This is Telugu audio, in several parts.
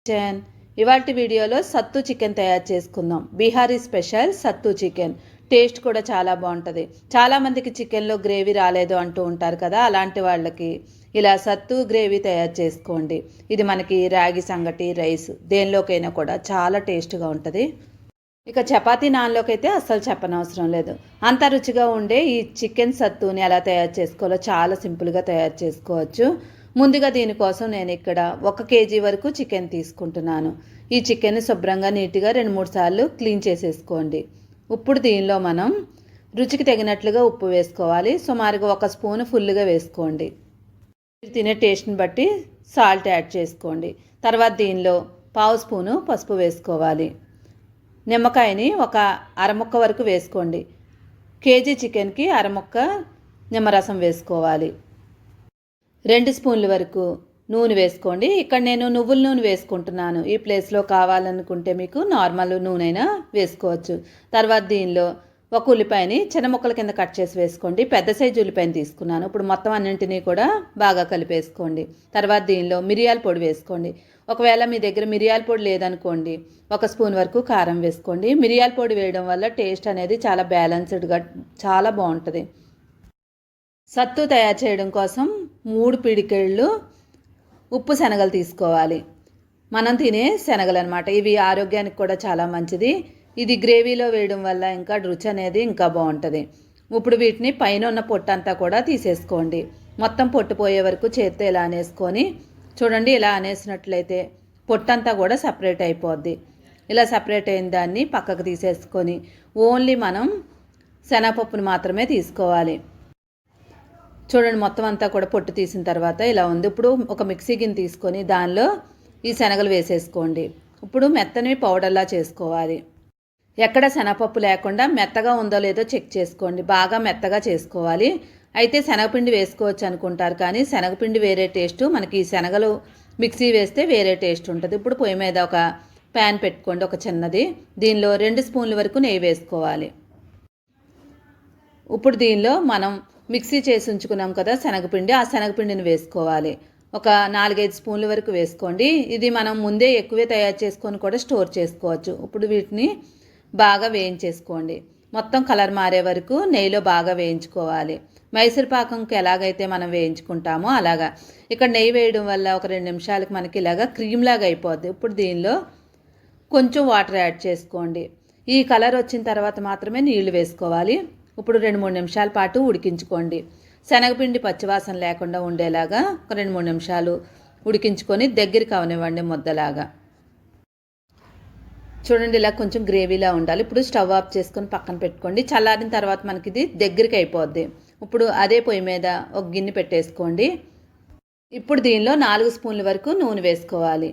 చికెన్ ఇవాల్టి వీడియోలో సత్తు చికెన్ తయారు చేసుకుందాం. బీహారీ స్పెషల్ సత్తు చికెన్. టేస్ట్ కూడా చాలా బాగుంటుంది. చాలామందికి చికెన్లో గ్రేవీ రాలేదు అంటూ ఉంటారు కదా, అలాంటి వాళ్ళకి ఇలా సత్తు గ్రేవీ తయారు చేసుకోండి. ఇది మనకి రాగి సంగటి, రైస్ దేనిలోకైనా కూడా చాలా టేస్ట్గా ఉంటుంది. ఇక చపాతీ నాన్లోకి అయితే అస్సలు చెప్పనవసరం లేదు. అంత రుచిగా ఉండే ఈ చికెన్ సత్తుని ఎలా తయారు చేసుకోవాలో చాలా సింపుల్గా తయారు చేసుకోవచ్చు. ముందుగా దీనికోసం నేను ఇక్కడ 1 కేజీ వరకు చికెన్ తీసుకుంటున్నాను. ఈ చికెన్ శుభ్రంగా నీట్గా 2-3 సార్లు క్లీన్ చేసేసుకోండి. ఇప్పుడు దీనిలో మనం రుచికి తగినట్లుగా ఉప్పు వేసుకోవాలి. సుమారుగా 1 స్పూన్ ఫుల్గా వేసుకోండి. మీరు తినే టేస్ట్ని బట్టి సాల్ట్ యాడ్ చేసుకోండి. తర్వాత దీనిలో 1/2 స్పూను పసుపు వేసుకోవాలి. నిమ్మకాయని ఒక అరముక్క వరకు వేసుకోండి. కేజీ చికెన్కి అరముక్క నిమ్మరసం వేసుకోవాలి. 2 స్పూన్ల వరకు నూనె వేసుకోండి. ఇక్కడ నేను నువ్వుల నూనె వేసుకుంటున్నాను. ఈ ప్లేస్లో కావాలనుకుంటే మీకు నార్మల్ నూనె అయినా వేసుకోవచ్చు. తర్వాత దీనిలో 1 ఉల్లిపాయని చిన్న ముక్కల కింద కట్ చేసి వేసుకోండి. పెద్ద సైజు ఉల్లిపాయని తీసుకున్నాను. ఇప్పుడు మొత్తం అన్నింటినీ కూడా బాగా కలిపేసుకోండి. తర్వాత దీనిలో మిరియాల పొడి వేసుకోండి. ఒకవేళ మీ దగ్గర మిరియాల పొడి లేదనుకోండి, 1 స్పూన్ వరకు కారం వేసుకోండి. మిరియాల పొడి వేయడం వల్ల టేస్ట్ అనేది చాలా బ్యాలెన్స్డ్గా చాలా బాగుంటుంది. సత్తు తయారు చేయడం కోసం 3 పిడికెళ్ళు ఉప్పు శనగలు తీసుకోవాలి. మనం తినే శనగలు అనమాట. ఇవి ఆరోగ్యానికి కూడా చాలా మంచిది. ఇది గ్రేవీలో వేయడం వల్ల ఇంకా రుచి అనేది ఇంకా బాగుంటుంది. ఇప్పుడు వీటిని పైన ఉన్న పొట్టు అంతా కూడా తీసేసుకోండి. మొత్తం పొట్టు పోయే వరకు చేత్తో ఇలా అనేసుకొని చూడండి. ఇలా అనేసినట్లయితే పొట్టంతా కూడా సపరేట్ అయిపోద్ది. ఇలా సపరేట్ అయిన దాన్ని పక్కకు తీసేసుకొని ఓన్లీ మనం శనగపప్పును మాత్రమే తీసుకోవాలి. చూడండి, మొత్తం అంతా కూడా పొట్టు తీసిన తర్వాత ఇలా ఉంది. ఇప్పుడు ఒక మిక్సీ గిన్నె తీసుకొని దానిలో ఈ శనగలు వేసేసుకోండి. ఇప్పుడు మెత్తని పౌడర్లా చేసుకోవాలి. ఎక్కడ శనగపప్పు లేకుండా మెత్తగా ఉందో లేదో చెక్ చేసుకోండి. బాగా మెత్తగా చేసుకోవాలి. అయితే శనగపిండి వేసుకోవచ్చు అనుకుంటారు, కానీ శనగపిండి వేరే టేస్టు, మనకి ఈ శనగలు మిక్సీ వేస్తే వేరే టేస్ట్ ఉంటుంది. ఇప్పుడు పొయ్యి మీద ఒక ప్యాన్ పెట్టుకోండి, ఒక చిన్నది. దీనిలో 2 స్పూన్ల వరకు నెయ్యి వేసుకోవాలి. ఇప్పుడు దీనిలో మనం మిక్సీ చేసి ఉంచుకున్నాం కదా శనగపిండి, ఆ శనగపిండిని వేసుకోవాలి. ఒక 4-5 స్పూన్ల వరకు వేసుకోండి. ఇది మనం ముందే ఎక్కువే తయారు చేసుకొని కూడా స్టోర్ చేసుకోవచ్చు. ఇప్పుడు వీటిని బాగా వేయించేసుకోండి. మొత్తం కలర్ మారే వరకు నెయ్యిలో బాగా వేయించుకోవాలి. మైసూర్ పాకంకి ఎలాగైతే మనం వేయించుకుంటామో అలాగా. ఇక్కడ నెయ్యి వేయడం వల్ల ఒక 2 నిమిషాలకి మనకి ఇలాగా క్రీమ్ లాగా అయిపోద్ది. ఇప్పుడు దీనిలో కొంచెం వాటర్ యాడ్ చేసుకోండి. ఈ కలర్ వచ్చిన తర్వాత మాత్రమే నీళ్లు వేసుకోవాలి. ఇప్పుడు 2-3 నిమిషాల పాటు ఉడికించుకోండి. శనగపిండి పచ్చివాసన లేకుండా ఉండేలాగా ఒక 2-3 నిమిషాలు ఉడికించుకొని దగ్గరికి అవనివ్వండి ముద్దలాగా. చూడండి, ఇలా కొంచెం గ్రేవీలా ఉండాలి. ఇప్పుడు స్టవ్ ఆఫ్ చేసుకొని పక్కన పెట్టుకోండి. చల్లారిన తర్వాత మనకి ఇది దగ్గరికి అయిపోద్ది. ఇప్పుడు అదే పొయ్యి మీద ఒక గిన్నె పెట్టేసుకోండి. ఇప్పుడు దీనిలో 4 స్పూన్ల వరకు నూనె వేసుకోవాలి.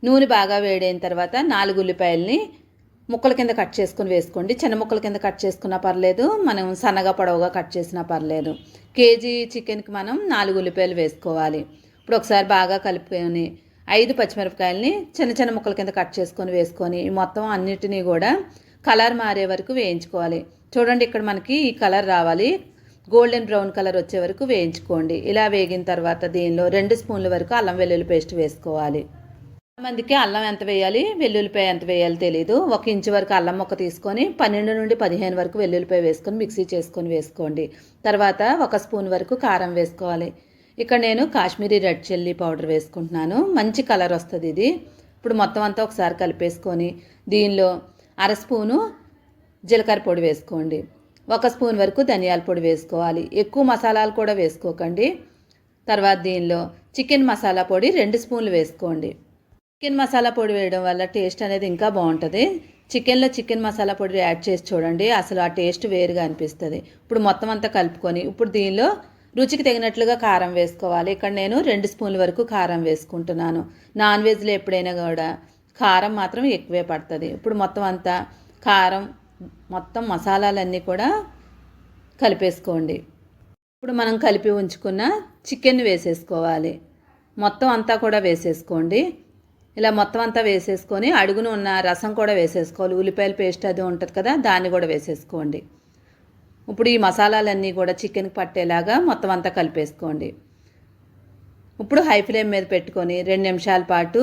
నూనె బాగా వేడైన తర్వాత 4 ఉల్లిపాయలని ముక్కల కింద కట్ చేసుకుని వేసుకోండి. చిన్న ముక్కల కింద కట్ చేసుకున్నా పర్లేదు, మనం సన్నగా పొడవుగా కట్ చేసినా పర్లేదు. కేజీ చికెన్కి మనం 4 ఉల్లిపాయలు వేసుకోవాలి. ఇప్పుడు ఒకసారి బాగా కలుపుకొని 5 పచ్చిమిరపకాయలని చిన్న చిన్న ముక్కల కింద కట్ చేసుకొని వేసుకొని మొత్తం అన్నిటినీ కూడా కలర్ మారే వరకు వేయించుకోవాలి. చూడండి, ఇక్కడ మనకి ఈ కలర్ రావాలి. గోల్డెన్ బ్రౌన్ కలర్ వచ్చే వరకు వేయించుకోండి. ఇలా వేగిన తర్వాత దీనిలో 2 స్పూన్ల వరకు అల్లం వెల్లుల్లి పేస్ట్ వేసుకోవాలి. మందికి అల్లం ఎంత వేయాలి, వెల్లుల్లిపాయ ఎంత వేయాలి తెలియదు. 1 ఇంచు వరకు అల్లం ముక్క తీసుకొని 12 నుండి 15 వరకు వెల్లుల్లిపాయ వేసుకొని మిక్సీ చేసుకొని వేసుకోండి. తర్వాత 1 స్పూన్ వరకు కారం వేసుకోవాలి. ఇక్కడ నేను కాశ్మీరీ రెడ్ చిల్లీ పౌడర్ వేసుకుంటున్నాను. మంచి కలర్ వస్తుంది ఇది. ఇప్పుడు మొత్తం అంతా ఒకసారి కలిపేసుకొని దీనిలో 1/2 స్పూను జీలకర్ర పొడి వేసుకోండి. 1 స్పూన్ వరకు ధనియాల పొడి వేసుకోవాలి. ఎక్కువ మసాలాలు కూడా వేసుకోకండి. తర్వాత దీనిలో చికెన్ మసాలా పొడి 2 స్పూన్లు వేసుకోండి. చికెన్ మసాలా పొడి వేయడం వల్ల టేస్ట్ అనేది ఇంకా బాగుంటుంది. చికెన్లో చికెన్ మసాలా పొడి యాడ్ చేసి చూడండి, అసలు ఆ టేస్ట్ వేరుగా అనిపిస్తుంది. ఇప్పుడు మొత్తం అంతా కలుపుకొని ఇప్పుడు దీనిలో రుచికి తగినట్లుగా కారం వేసుకోవాలి. ఇక్కడ నేను 2 స్పూన్ల వరకు కారం వేసుకుంటున్నాను. నాన్ వెజ్లో ఎప్పుడైనా కూడా కారం మాత్రం ఎక్కువే పడుతుంది. ఇప్పుడు మొత్తం అంతా కారం మొత్తం మసాలాలన్నీ కూడా కలిపేసుకోండి. ఇప్పుడు మనం కలిపి ఉంచుకున్న చికెన్ వేసేసుకోవాలి. మొత్తం అంతా కూడా వేసేసుకోండి. ఇలా మొత్తం అంతా వేసేసుకొని అడుగున ఉన్న రసం కూడా వేసేసుకోవాలి. ఉల్లిపాయల పేస్ట్ అది ఉంటుంది కదా, దాన్ని కూడా వేసేసుకోండి. ఇప్పుడు ఈ మసాలాలన్నీ కూడా చికెన్కి పట్టేలాగా మొత్తం అంతా కలిపేసుకోండి. ఇప్పుడు హై ఫ్లేమ్ మీద పెట్టుకొని 2 నిమిషాల పాటు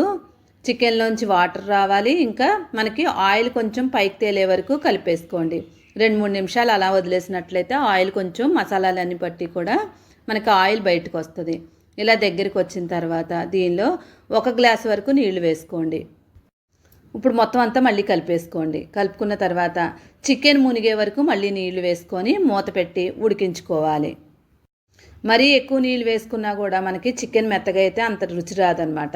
చికెన్లోంచి వాటర్ రావాలి, ఇంకా మనకి ఆయిల్ కొంచెం పైకి తేలే వరకు కలిపేసుకోండి. 2-3 నిమిషాలు అలా వదిలేసినట్లయితే ఆయిల్ కొంచెం మసాలాలన్నీ బట్టి కూడా మనకి ఆయిల్ బయటకు వస్తుంది. ఇలా దగ్గరికి వచ్చిన తర్వాత దీనిలో 1 గ్లాస్ వరకు నీళ్లు వేసుకోండి. ఇప్పుడు మొత్తం అంతా మళ్ళీ కలిపేసుకోండి. కలుపుకున్న తర్వాత చికెన్ మునిగే వరకు మళ్ళీ నీళ్లు వేసుకొని మూత పెట్టి ఉడికించుకోవాలి. మరీ ఎక్కువ నీళ్ళు వేసుకున్నా కూడా మనకి చికెన్ మెత్తగా అయితే అంత రుచి రాదనమాట.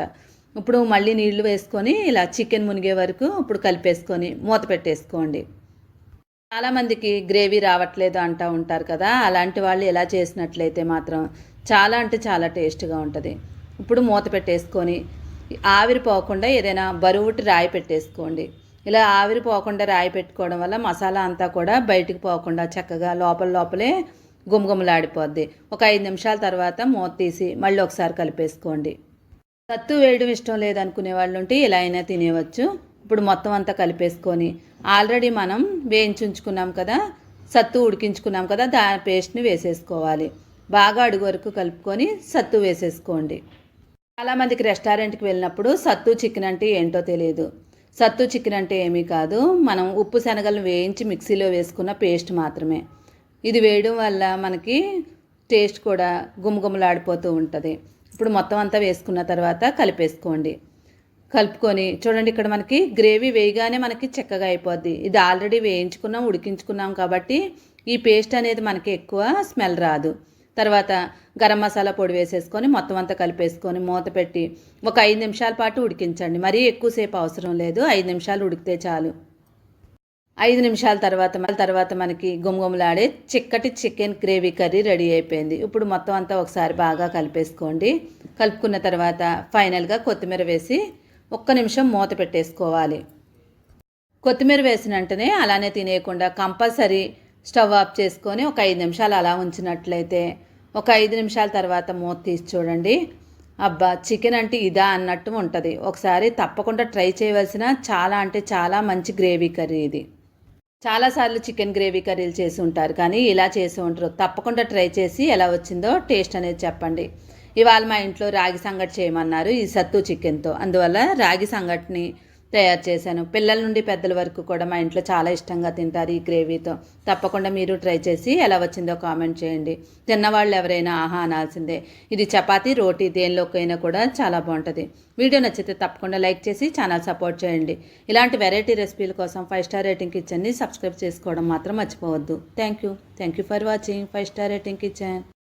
ఇప్పుడు మళ్ళీ నీళ్లు వేసుకొని ఇలా చికెన్ మునిగే వరకు ఇప్పుడు కలిపేసుకొని మూత పెట్టేసుకోండి. చాలామందికి గ్రేవీ రావట్లేదు అంటూ ఉంటారు కదా, అలాంటి వాళ్ళు ఎలా చేసినట్లయితే మాత్రం చాలా అంటే చాలా టేస్ట్గా ఉంటుంది. ఇప్పుడు మూత పెట్టేసుకొని ఆవిరి పోకుండా ఏదైనా బరువుటి రాయి పెట్టేసుకోండి. ఇలా ఆవిరి పోకుండా రాయి పెట్టుకోవడం వల్ల మసాలా అంతా కూడా బయటికి పోకుండా చక్కగా లోపలే గుమగుమలాడిపోద్ది. ఒక 5 నిమిషాల తర్వాత మూత తీసి మళ్ళీ ఒకసారి కలిపేసుకోండి. సత్తు వేయడం ఇష్టం లేదనుకునే వాళ్ళు ఉంటే ఇలా అయినా తినేవచ్చు. ఇప్పుడు మొత్తం అంతా కలిపేసుకొని ఆల్రెడీ మనం వేయించుకున్నాం కదా, సత్తు ఉడికించుకున్నాం కదా, దాని పేస్ట్ని వేసేసుకోవాలి. బాగా అడుగు వరకు కలుపుకొని సత్తు వేసేసుకోండి. చాలామందికి రెస్టారెంట్కి వెళ్ళినప్పుడు సత్తు చికెన్ అంటే ఏంటో తెలియదు. సత్తు చికెన్ అంటే ఏమీ కాదు, మనం ఉప్పు శనగలను వేయించి మిక్సీలో వేసుకున్న పేస్ట్ మాత్రమే. ఇది వేయడం వల్ల మనకి టేస్ట్ కూడా గుమగుమలాడిపోతూ ఉంటుంది. ఇప్పుడు మొత్తం అంతా వేసుకున్న తర్వాత కలిపేసుకోండి. కలుపుకొని చూడండి, ఇక్కడ మనకి గ్రేవీ వేయగానే మనకి చక్కగా అయిపోద్ది. ఇది ఆల్రెడీ వేయించుకున్నాం, ఉడికించుకున్నాం కాబట్టి ఈ పేస్ట్ అనేది మనకి ఎక్కువ స్మెల్ రాదు. తర్వాత గరం మసాలా పొడి వేసేసుకొని మొత్తం అంతా కలిపేసుకొని మూత పెట్టి ఒక 5 నిమిషాల పాటు ఉడికించండి. మరీ ఎక్కువసేపు అవసరం లేదు, 5 నిమిషాలు ఉడికితే చాలు. 5 నిమిషాల తర్వాత మనకి గుమగుమలాడే చిక్కటి చికెన్ గ్రేవీ కర్రీ రెడీ అయిపోయింది. ఇప్పుడు మొత్తం అంతా ఒకసారి బాగా కలిపేసుకోండి. కలుపుకున్న తర్వాత ఫైనల్గా కొత్తిమీర వేసి 1 నిమిషం మూత పెట్టేసుకోవాలి. కొత్తిమీర వేసిన వెంటనే అలానే తినేయకుండా కంపల్సరీ స్టవ్ ఆఫ్ చేసుకొని ఒక 5 నిమిషాలు అలా ఉంచినట్లయితే ఒక 5 నిమిషాల తర్వాత మూత తీసి చూడండి, అబ్బా చికెన్ అంటే ఇదా అన్నట్టు ఉంటుంది. ఒకసారి తప్పకుండా ట్రై చేయవలసిన చాలా అంటే చాలా మంచి గ్రేవీ కర్రీ ఇది. చాలాసార్లు చికెన్ గ్రేవీ కర్రీలు చేసి ఉంటారు, కానీ ఇలా చేసి ఉంటారు. తప్పకుండా ట్రై చేసి ఎలా వచ్చిందో టేస్ట్ అనేది చెప్పండి. ఇవాళ మా ఇంట్లో రాగి సంగటి చేయమన్నారు ఈ సత్తు చికెన్తో, అందువల్ల రాగి సంగటిని తయారు చేశాను. పిల్లల నుండి పెద్దల వరకు కూడా మా ఇంట్లో చాలా ఇష్టంగా తింటారు ఈ గ్రేవీతో. తప్పకుండా మీరు ట్రై చేసి ఎలా వచ్చిందో కామెంట్ చేయండి. తిన్నవాళ్ళు ఎవరైనా ఆహా అనాల్సిందే. ఇది చపాతీ, రోటీ దేనిలోకైనా కూడా చాలా బాగుంటుంది. వీడియో నచ్చితే తప్పకుండా లైక్ చేసి ఛానల్ సపోర్ట్ చేయండి. ఇలాంటి వెరైటీ రెసిపీల కోసం 5 స్టార్ రేటింగ్ కిచెన్ని సబ్స్క్రైబ్ చేసుకోవడం మాత్రం మర్చిపోవద్దు. Thank you for watching 5 star rating kitchen.